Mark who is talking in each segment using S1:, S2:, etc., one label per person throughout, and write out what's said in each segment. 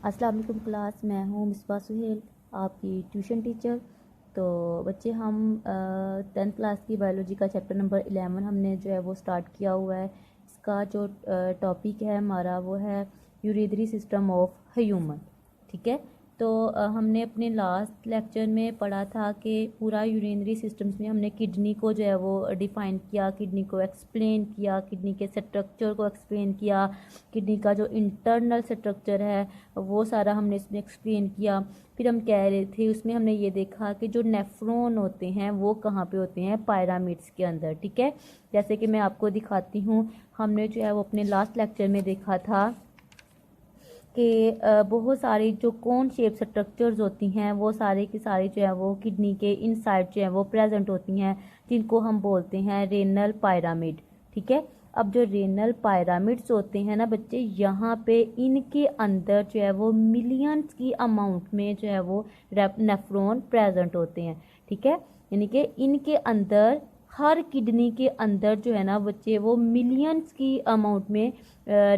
S1: अस्सलाम वालेकुम क्लास, मैं हूँ मिसबा सुहेल, आपकी ट्यूशन टीचर। तो बच्चे हम 10th क्लास की बायोलॉजी का चैप्टर नंबर 11 हमने जो है वो स्टार्ट किया हुआ है। इसका जो टॉपिक है हमारा वो है यूरिनरी सिस्टम ऑफ ह्यूमन। ठीक है, तो हमने अपने लास्ट लेक्चर में पढ़ा था कि पूरा यूरिनरी सिस्टम्स में हमने किडनी को जो है वो डिफ़ाइन किया, किडनी को एक्सप्लेन किया, किडनी के स्ट्रक्चर को एक्सप्लेन किया, किडनी का जो इंटरनल स्ट्रक्चर है वो सारा हमने इसमें एक्सप्लेन किया। फिर हम कह रहे थे उसमें हमने ये देखा कि जो नेफ्रॉन होते हैं वो कहाँ पे होते हैं, पायरामिड्स के अंदर। ठीक है, जैसे कि मैं आपको दिखाती हूँ, हमने जो है वो अपने लास्ट लेक्चर में देखा था कि बहुत सारी जो कोन शेप स्ट्रक्चर्स होती हैं वो सारे की सारी जो है वो किडनी के इनसाइड जो है वो प्रेजेंट होती हैं, जिनको हम बोलते हैं रेनल पायरामिड। ठीक है, अब जो रेनल पायरामिड्स होते हैं ना बच्चे, यहाँ पे इनके अंदर जो है वो मिलियंस की अमाउंट में जो है वो नेफ्रॉन प्रेजेंट होते हैं। ठीक है, यानी कि इनके अंदर हर किडनी के अंदर जो है ना बच्चे वो मिलियंस की अमाउंट में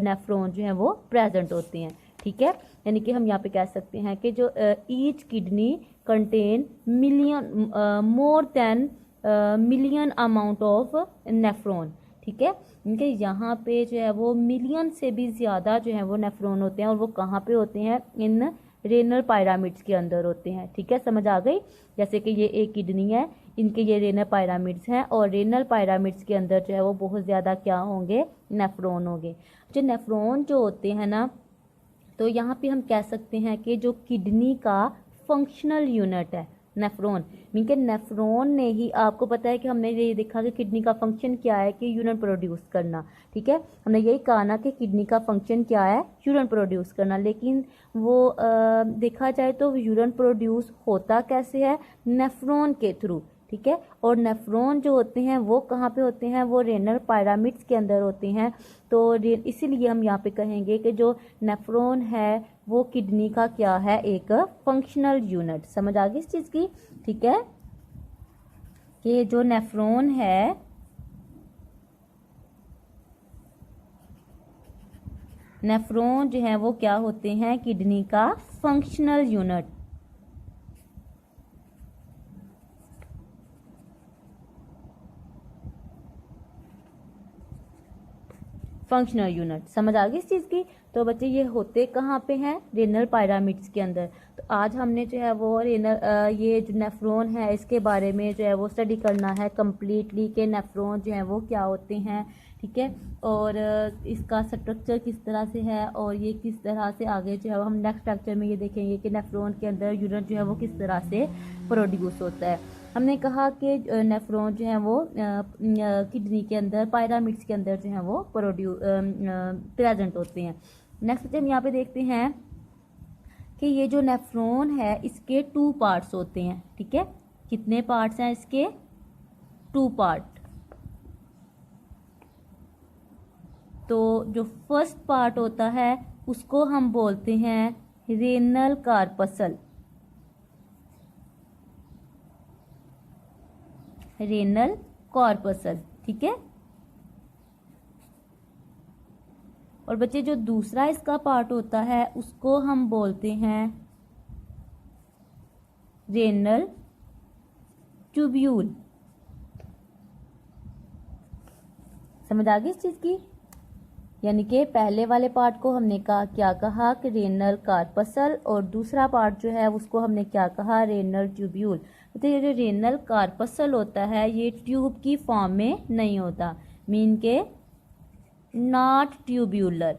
S1: नेफ्रॉन जो है वो प्रेजेंट होते हैं। ठीक है, यानी कि हम यहाँ पे कह सकते हैं कि जो each kidney contain million more than million amount of nephron. ठीक है, इनके यहाँ पे जो है वो मिलियन से भी ज़्यादा जो है वो नेफ्रॉन होते हैं, और वो कहाँ पे होते हैं, इन रेनल पायरामिड्स के अंदर होते हैं। ठीक है, समझ आ गई। जैसे कि ये एक किडनी है, इनके ये रेनल पायरामिड्स हैं, और रेनल पायरामिड्स के अंदर जो है वो बहुत ज़्यादा क्या होंगे, नेफ्रॉन होंगे। जो नेफ्रॉन जो होते हैं ना, तो यहाँ पे हम कह सकते हैं कि जो किडनी का फंक्शनल यूनिट है नेफ्रॉन, मीन के नेफ्रॉन ने ही, आपको पता है कि हमने ये देखा कि किडनी का फंक्शन क्या है, कि यूरिन प्रोड्यूस करना। ठीक है, हमने यही कहा ना कि किडनी का फंक्शन क्या है, यूरिन प्रोड्यूस करना, लेकिन वो देखा जाए तो यूरिन प्रोड्यूस होता कैसे है, नेफ्रॉन के थ्रू। ठीक है, और नेफ्रॉन जो होते हैं वो कहाँ पे होते हैं, वो रेनल पायरामिड्स के अंदर होते हैं। तो इसीलिए हम यहाँ पे कहेंगे कि जो नेफ्रॉन है वो किडनी का क्या है, एक फंक्शनल यूनिट। समझ आ गई इस चीज़ की। ठीक है, कि जो नेफ्रॉन है नेफ्रॉन जो है वो क्या होते हैं, किडनी का फंक्शनल यूनिट। फंक्शनल यूनिट, समझ आ गई इस चीज़ की। तो बच्चे ये होते कहाँ पे हैं, रेनल पायरामिड्स के अंदर। तो आज हमने जो है वो रेनल ये जो नेफ्रॉन है इसके बारे में जो है वो स्टडी करना है कम्प्लीटली, कि नेफ्रॉन जो है वो क्या होते हैं। ठीक है, और इसका स्ट्रक्चर किस तरह से है, और ये किस तरह से आगे जो है हम नेक्स्ट लेक्चर में ये देखेंगे कि नेफ्रॉन के अंदर यूरिन जो है वो किस तरह से प्रोड्यूस होता है। हमने कहा कि नेफ्रॉन जो है वो किडनी के अंदर पायरामिड्स के अंदर जो है वो प्रेजेंट होते हैं। नेक्स्ट हम यहाँ पे देखते हैं कि ये जो नेफ्रॉन है इसके 2 पार्ट्स होते हैं। ठीक है, कितने पार्ट्स हैं इसके, 2 पार्ट। तो जो फर्स्ट पार्ट होता है उसको हम बोलते हैं रेनल कार्पसल, रेनल कॉर्पसल। ठीक है, और बच्चे जो दूसरा इसका पार्ट होता है उसको हम बोलते हैं रेनल ट्यूब्यूल। समझ आ गई इस चीज की। यानी कि पहले वाले पार्ट को हमने क्या कहा कि रेनल कार्पसल, और दूसरा पार्ट जो है उसको हमने क्या कहा, रेनल ट्यूब्यूल। तो ये जो रेनल कार्पसल होता है ये ट्यूब की फॉर्म में नहीं होता, मीन के नॉट ट्यूब्यूलर।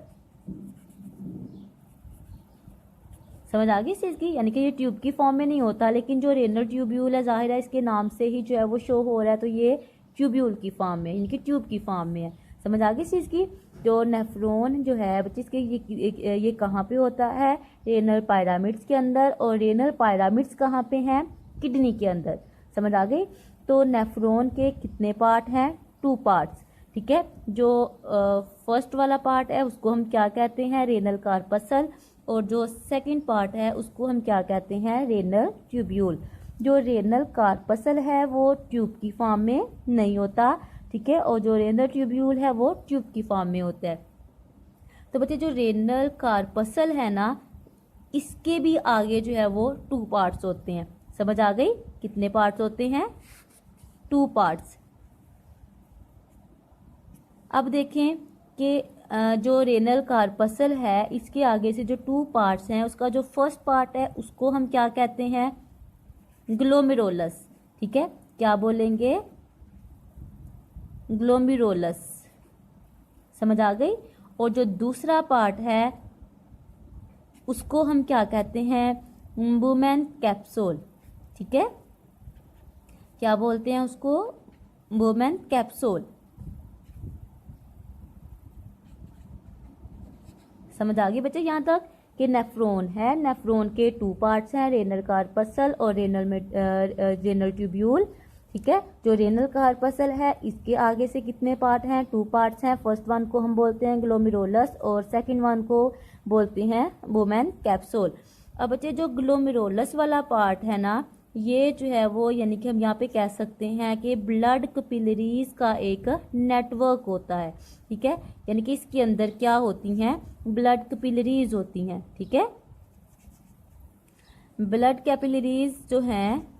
S1: समझ आ गई इस चीज़ की। यानी कि ये ट्यूब की फॉर्म में नहीं होता, लेकिन जो रेनल ट्यूब्यूल है जाहिर है इसके नाम से ही जो है वो शो हो रहा है, तो ये ट्यूब्यूल की फॉर्म में, यानी कि ट्यूब की फॉर्म में है। समझ आ गई इस चीज़ की। जो नेफ्रॉन जो है बच्चे इसके ये कहाँ पे होता है, रेनल पायरामिड्स के अंदर, और रेनल पायरामिड्स कहाँ पे हैं, किडनी के अंदर। समझ आ गई। तो नेफ्रॉन के कितने पार्ट हैं, 2 पार्ट्स। ठीक है, जो फर्स्ट वाला पार्ट है उसको हम क्या कहते हैं, रेनल कार्पसल, और जो सेकंड पार्ट है उसको हम क्या कहते हैं, रेनल ट्यूब्यूल। जो रेनल कार्पसल है वो ट्यूब की फॉर्म में नहीं होता। ठीक है, और जो रेनल ट्यूब्यूल है वो ट्यूब की फॉर्म में होता है। तो बच्चे जो रेनल कार्पसल है ना, इसके भी आगे जो है वो 2 पार्ट्स होते हैं। समझ आ गई? कितने पार्ट्स होते हैं? 2 पार्ट्स। अब देखें कि जो रेनल कार्पसल है इसके आगे से जो 2 पार्ट्स हैं उसका जो फर्स्ट पार्ट है उसको हम क्या कहते हैं? ग्लोमेरुलस। ठीक है, क्या बोलेंगे? ग्लोमेरुलस। समझ आ गई? और जो दूसरा पार्ट है उसको हम क्या कहते हैं? Women capsule. ठीक है, क्या बोलते हैं उसको? Women capsule. समझ आ गई बच्चे यहाँ तक कि नेफ्रॉन है, नेफ्रॉन के 2 पार्ट्स हैं, रेनल कार्पसल और रेनल ट्यूब्यूल। ठीक है, जो रेनल कार्पसल है इसके आगे से कितने पार्ट हैं? 2 पार्ट्स हैं। फर्स्ट वन को हम बोलते हैं ग्लोमेरुलस और सेकंड वन को बोलते हैं बुमेन कैप्सूल। अब बच्चे जो ग्लोमेरुलस वाला पार्ट है ना, ये जो है वो यानी कि हम यहाँ पे कह सकते हैं कि ब्लड कैपिलरीज का एक नेटवर्क होता है। ठीक है, यानी कि इसके अंदर क्या होती हैं? ब्लड कैपिलरीज होती हैं। ठीक है, ब्लड कैपिलरीज जो हैं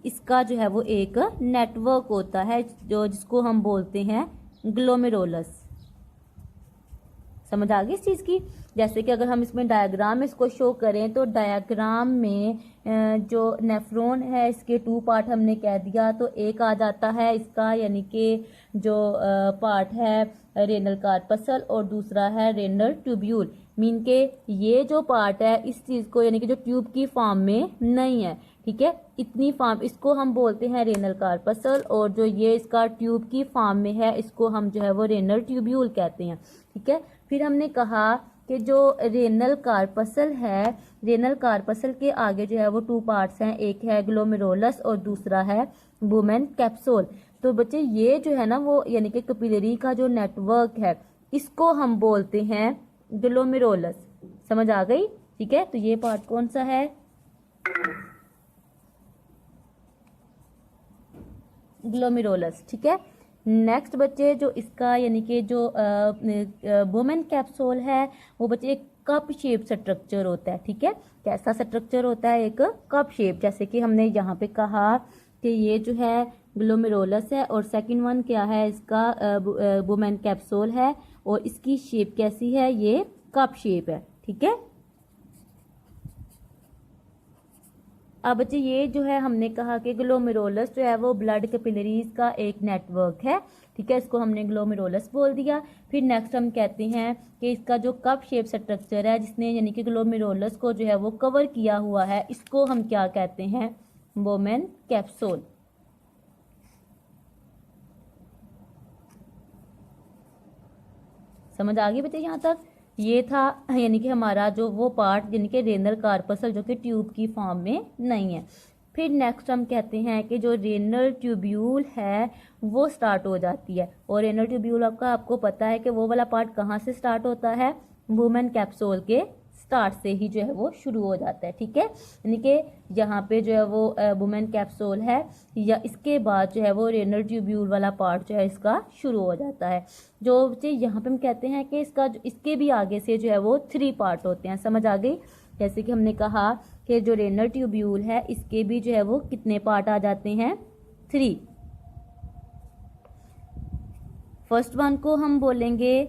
S1: इसका जो है वो एक नेटवर्क होता है जो जिसको हम बोलते हैं ग्लोमेरुलस। समझ आ गई इस चीज़ की? जैसे कि अगर हम इसमें डायग्राम इसको शो करें तो डायग्राम में जो नेफ्रॉन है इसके 2 पार्ट हमने कह दिया, तो एक आ जाता है इसका यानी कि जो पार्ट है रेनल कार्पसल और दूसरा है रेनल ट्यूब्यूल। मीन के ये जो पार्ट है इस चीज़ को यानी कि जो ट्यूब की फॉर्म में नहीं है। ठीक है, इतनी फॉर्म इसको हम बोलते हैं रेनल कार्पसल और जो ये इसका ट्यूब की फॉर्म में है इसको हम जो है वो रेनल ट्यूब्यूल कहते हैं। ठीक है, फिर हमने कहा कि जो रेनल कार्पसल है, रेनल कार्पसल के आगे जो है वो 2 पार्ट्स हैं, एक है ग्लोमेरुलस और दूसरा है बुमेन कैप्सूल। तो बच्चे ये जो है ना वो यानी कि कैपिलरी का जो नेटवर्क है इसको हम बोलते हैं ग्लोमेरुलस। समझ आ गई? ठीक है, तो ये पार्ट कौन सा है? ग्लोमेरुलस। ठीक है, नेक्स्ट बच्चे जो इसका यानी कि जो बुमेन कैप्सूल है वो बच्चे एक कप शेप स्ट्रक्चर होता है। ठीक है, कैसा स्ट्रक्चर होता है? एक कप शेप। जैसे कि हमने यहाँ पे कहा कि ये जो है ग्लोमेरुलस है और सेकंड वन क्या है? इसका बुमेन कैप्सूल है और इसकी शेप कैसी है? ये कप शेप है। ठीक है, अब बच्चे ये जो है हमने कहा कि ग्लोमेरुलस जो है वो ब्लड कैपिलरीज का एक नेटवर्क है। ठीक है, इसको हमने ग्लोमेरुलस बोल दिया। फिर नेक्स्ट हम कहते हैं कि इसका जो कप शेप स्ट्रक्चर है जिसने यानी कि ग्लोमेरुलस को जो है वो कवर किया हुआ है इसको हम क्या कहते हैं? Women capsule. समझ आ गई बच्चे यहाँ तक? ये था यानी कि हमारा जो वो पार्ट यानी कि रेनल कार्पसल जो कि ट्यूब की फॉर्म में नहीं है। फिर नेक्स्ट हम कहते हैं कि जो रेनल ट्यूब्यूल है वो स्टार्ट हो जाती है और रेनल ट्यूब्यूल आपको पता है कि वो वाला पार्ट कहाँ से स्टार्ट होता है? बुमेन कैप्सूल के स्टार्ट से ही जो है वो शुरू हो जाता है। ठीक है, यानी कि यहाँ पे जो है वो बुमेन कैप्सूल है या इसके बाद जो है वो रेनल ट्यूब्यूल वाला पार्ट जो है इसका शुरू हो जाता है। जो यहाँ पे हम कहते हैं कि इसके भी आगे से जो है वो 3 पार्ट होते हैं। समझ आ गई? जैसे कि हमने कहा कि जो रेनल ट्यूब्यूल है इसके भी जो है वो कितने पार्ट आ जाते हैं? 3। फर्स्ट वन को हम बोलेंगे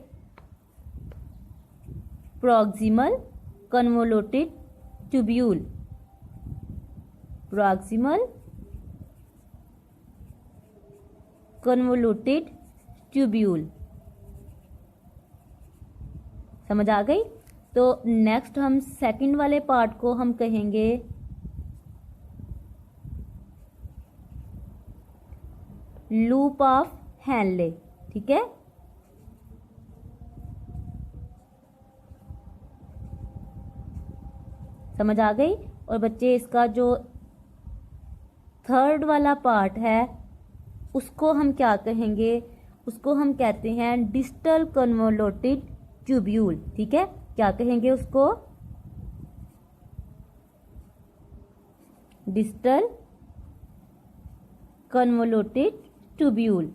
S1: proximal convoluted tubule. Proximal convoluted tubule. समझ आ गई? तो नेक्स्ट हम सेकंड वाले पार्ट को हम कहेंगे लूप ऑफ हैनले। ठीक है, समझ आ गई? और बच्चे इसका जो थर्ड वाला पार्ट है उसको हम क्या कहेंगे? उसको हम कहते हैं डिस्टल कन्वोल्यूटेड ट्यूब्यूल। ठीक है, क्या कहेंगे उसको? Distal convoluted tubule.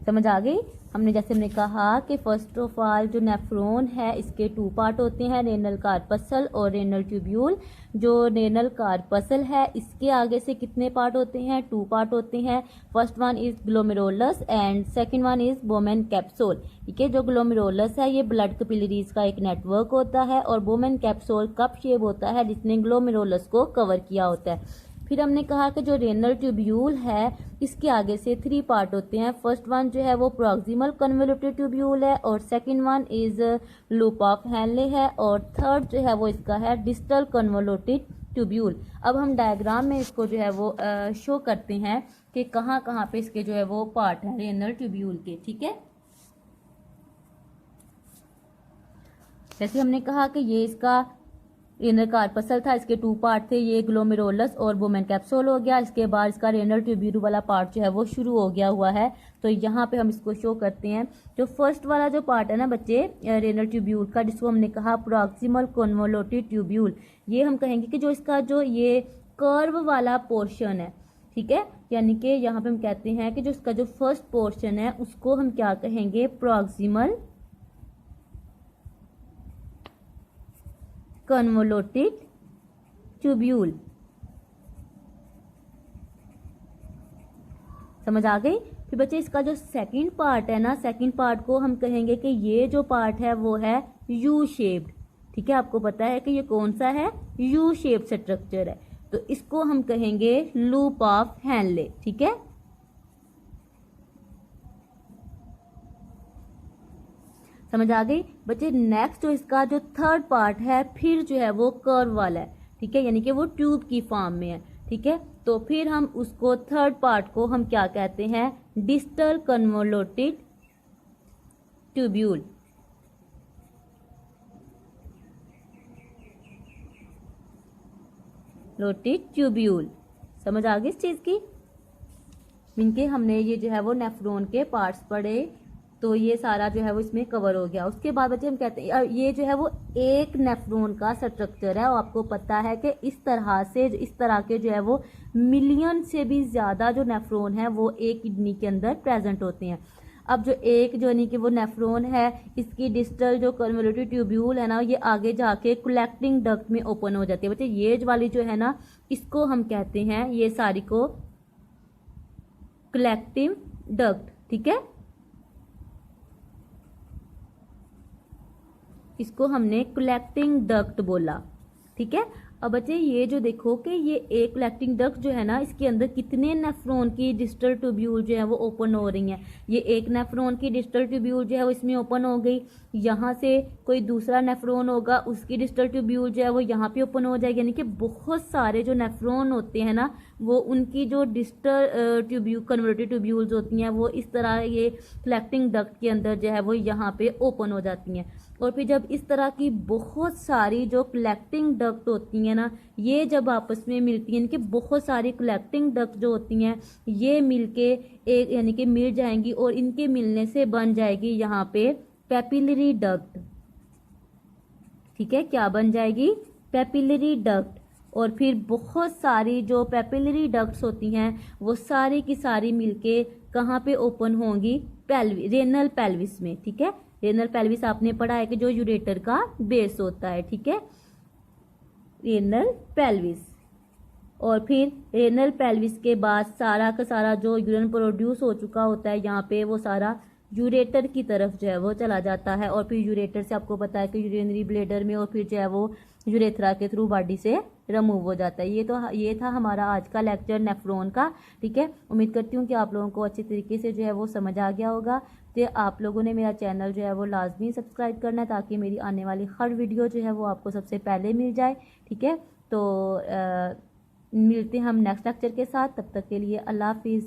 S1: समझ आ गई? हमने जैसे कहा कि फर्स्ट ऑफ ऑल जो नेफ्रॉन है इसके 2 पार्ट होते हैं, रेनल कार्पसल और रेनल ट्यूब्यूल। जो रेनल कार्पसल है इसके आगे से कितने पार्ट होते हैं? 2 पार्ट होते हैं। First one is glomerulus and second one is Bowman capsule. ठीक है, जो ग्लोमेरुलस है ये ब्लड कैपिलरीज का एक नेटवर्क होता है और बोमेन कैप्सूल कप शेप होता है जिसने ग्लोमेरुलस को कवर किया होता है। फिर हमने कहा कि जो रेनल ट्यूब्यूल है इसके आगे से 3 पार्ट होते हैं। फर्स्ट वन जो है वो प्रॉक्सिमल कन्वोल्यूटेड ट्यूब्यूल है और second one is loop of Henle है और थर्ड जो है वो इसका है डिस्टल कन्वोल्यूटेड ट्यूब्यूल। अब हम डायग्राम में इसको जो है वो शो करते हैं कि कहाँ कहाँ पे इसके जो है वो पार्ट हैं रेनल ट्यूब्यूल के। ठीक है, जैसे हमने कहा कि ये इसका रेनल कार्पसल था, इसके 2 पार्ट थे, ये ग्लोमेरुलस और बोमेन कैप्सूल हो गया। इसके बाद इसका रेनल ट्यूब्यूल वाला पार्ट जो है वो शुरू हो गया हुआ है। तो यहाँ पे हम इसको शो करते हैं। जो फर्स्ट वाला जो पार्ट है ना बच्चे रेनल ट्यूब्यूल का, जिसको हमने कहा प्रॉक्सिमल कन्वोल्यूटेड ट्यूब्यूल, ये हम कहेंगे कि जो इसका जो ये कर्व वाला पोर्शन है, ठीक है, यानी कि यहाँ पे हम कहते हैं कि जो इसका जो फर्स्ट पोर्शन है उसको हम क्या कहेंगे? Proximal convoluted tubule. समझ आ गई? फिर बच्चे इसका जो सेकंड पार्ट है ना, सेकंड पार्ट को हम कहेंगे कि ये जो पार्ट है वो है यू शेप्ड। ठीक है, आपको पता है कि ये कौन सा है? यू शेप्ड स्ट्रक्चर है, तो इसको हम कहेंगे लूप ऑफ हैनले। ठीक है, समझ आ गई बच्चे? नेक्स्ट जो इसका जो थर्ड पार्ट है फिर जो है वो कर्व वाला है। ठीक है, यानी कि वो ट्यूब की फॉर्म में है। ठीक है, तो फिर हम उसको थर्ड पार्ट को हम क्या कहते हैं? Distal convoluted tubule. ट्यूब्यूल समझ आ गई इस चीज की? इनके हमने ये जो है वो नेफ्रॉन के पार्ट्स पढ़े, तो ये सारा जो है वो इसमें कवर हो गया। उसके बाद बच्चे हम कहते हैं ये जो है वो एक नेफ्रॉन का स्ट्रक्चर है और आपको पता है कि इस तरह के जो है वो मिलियन से भी ज़्यादा जो नेफ्रॉन है वो एक किडनी के अंदर प्रेजेंट होते हैं। अब जो एक जो यानी कि वो नेफ्रॉन है इसकी डिस्टल जो कन्वोल्यूटेड ट्यूब्यूल है ना, ये आगे जाके कलेक्टिंग डक्ट में ओपन हो जाती है। बच्चे ये वाली जो है ना इसको हम कहते हैं, ये सारी को कलेक्टिंग डक्ट। ठीक है, इसको हमने कलेक्टिंग डक्ट बोला। ठीक है, अब बच्चे ये जो देखो कि ये एक कलेक्टिंग डक्ट जो है ना इसके अंदर कितने नेफ्रॉन की डिस्टल ट्यूब्यूल जो है वो ओपन हो रही हैं। ये एक नेफ्रॉन की डिस्टल ट्यूब्यूल जो है वो इसमें ओपन हो गई, यहाँ से कोई दूसरा नेफ्रॉन होगा उसकी डिस्टल ट्यूब्यूल जो है वो यहाँ पे ओपन हो जाएगी। यानी कि बहुत सारे जो नेफ्रॉन होते हैं ना वो उनकी जो डिस्टल ट्यूब्यूल कन्वर्टेड ट्यूब्यूल्स होती हैं वो इस तरह ये कलेक्टिंग डक्ट के अंदर जो है वो यहाँ पे ओपन हो जाती हैं। और फिर जब इस तरह की बहुत सारी जो कलेक्टिंग डक्ट होती हैं ना ये जब आपस में मिलती हैं कि बहुत सारी कलेक्टिंग डक्ट जो होती हैं ये मिलके एक यानी कि मिल जाएंगी और इनके मिलने से बन जाएगी यहाँ पे पैपिलरी डक्ट। ठीक है, क्या बन जाएगी? Papillary duct. और फिर बहुत सारी जो पैपिलरी डक्ट्स होती हैं वो सारी की सारी मिलके कहाँ पे ओपन होंगी? रेनल पेल्विस में। ठीक है, रेनल पेल्विस आपने पढ़ा है कि जो यूरेटर का बेस होता है। ठीक है, रेनल पेल्विस। और फिर रेनल पेल्विस के बाद सारा का सारा जो यूरिन प्रोड्यूस हो चुका होता है यहाँ पे वो सारा यूरेटर की तरफ जो है वो चला जाता है और फिर यूरेटर से आपको पता है कि यूरिनरी ब्लैडर में और फिर जो है वो यूरेथ्रा के थ्रू बॉडी से रिमूव हो जाता है। ये था हमारा आज का लेक्चर नेफ्रॉन का। ठीक है, उम्मीद करती हूँ कि आप लोगों को अच्छे तरीके से जो है वो समझ आ गया होगा। तो आप लोगों ने मेरा चैनल जो है वो लाजमी सब्सक्राइब करना है ताकि मेरी आने वाली हर वीडियो जो है वो आपको सबसे पहले मिल जाए। ठीक है, तो मिलते हैं हम नेक्स्ट लेक्चर के साथ, तब तक के लिए अल्लाह हाफिज़।